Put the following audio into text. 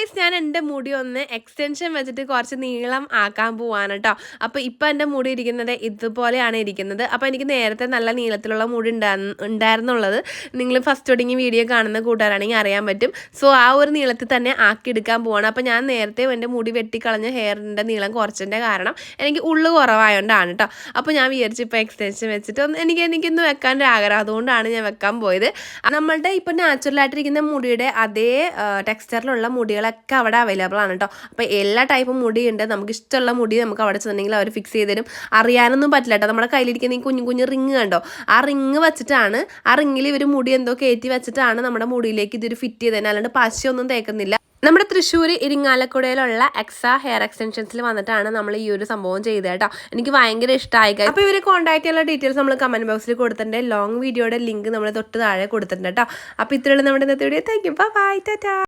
Guys ഞാൻ എൻ്റെ മുടി ഒന്ന് എക്സ്റ്റൻഷൻ വെച്ചിട്ട് കുറച്ച് നീളം ആക്കാൻ പോവാണ് കേട്ടോ. അപ്പോൾ ഇപ്പം എൻ്റെ മുടി ഇരിക്കുന്നത് ഇതുപോലെയാണ് ഇരിക്കുന്നത്. അപ്പോൾ എനിക്ക് നേരത്തെ നല്ല നീളത്തിലുള്ള മുടി ഉണ്ടായിരുന്നുള്ളത് നിങ്ങൾ ഫസ്റ്റ് തുടങ്ങി വീഡിയോ കാണുന്ന കൂട്ടുകാരാണെങ്കിൽ അറിയാൻ പറ്റും. സോ ആ ഒരു നീളത്തിൽ തന്നെ ആക്കിയെടുക്കാൻ പോവാണ്. അപ്പോൾ ഞാൻ നേരത്തെ എൻ്റെ മുടി വെട്ടിക്കളഞ്ഞ ഹെയറിൻ്റെ നീളം കുറച്ചതിൻ്റെ കാരണം എനിക്ക് ഉള്ളു കുറവായതുകൊണ്ടാണ് കേട്ടോ. അപ്പോൾ ഞാൻ വിചാരിച്ചു ഇപ്പോൾ എക്സ്റ്റൻഷൻ വെച്ചിട്ട് എനിക്കൊന്ന് വെക്കാൻ ഒരു ആഗ്രഹം, അതുകൊണ്ടാണ് ഞാൻ വെക്കാൻ പോയത്. നമ്മളുടെ ഇപ്പോൾ നാച്ചുറലായിട്ടിരിക്കുന്ന മുടിയുടെ അതേ ടെക്സ്ചറിലുള്ള മുടികളൊക്കെ അവിടെ അവൈലബിൾ ആണ് കേട്ടോ. അപ്പോൾ എല്ലാ ടൈപ്പും മുടിയുണ്ട്. നമുക്ക് ഇഷ്ടമുള്ള മുടി നമുക്ക് അവിടെ ചെന്നിട്ടുണ്ടെങ്കിൽ അവർ ഫിക്സ് ചെയ്ത് തരും. അറിയാനൊന്നും പറ്റില്ല കേട്ടോ. നമ്മുടെ കയ്യിലിരിക്കുന്ന ഈ കുഞ്ഞു കുഞ്ഞു റിങ് കണ്ടോ, ആ റിങ് വെച്ചിട്ടാണ്, ആ റിങ്ങിൽ ഇവർ മുടി എന്തോ കയറ്റി വെച്ചിട്ടാണ് നമ്മുടെ മുടിയിലേക്ക് ഇതൊരു ഫിറ്റ് ചെയ്ത് തന്നെ, അല്ലാണ്ട് പശയൊന്നും തേക്കുന്നില്ല. നമ്മുടെ തൃശ്ശൂർ ഇരിങ്ങാലക്കുടയിലുള്ള എക്സ ഹെയർ എക്സ്റ്റൻഷൻസിൽ വന്നിട്ടാണ് നമ്മൾ ഈ ഒരു സംഭവം ചെയ്തത് കേട്ടോ. എനിക്ക് ഭയങ്കര ഇഷ്ടമായി. അപ്പോൾ ഇവർ കോൺടാക്ട് ചെയ്യാനുള്ള ഡീറ്റെയിൽസ് നമ്മൾ കമന്റ് ബോക്സിൽ കൊടുത്തിട്ടുണ്ട്. ലോങ് വീഡിയോയുടെ ലിങ്ക് നമ്മൾ തൊട്ട് താഴെ കൊടുത്തിട്ടുണ്ട് കേട്ടോ. അപ്പോൾ ഇത്രയുള്ള നമ്മുടെ ഇന്നത്തെ video. Thank you, bye, Tata.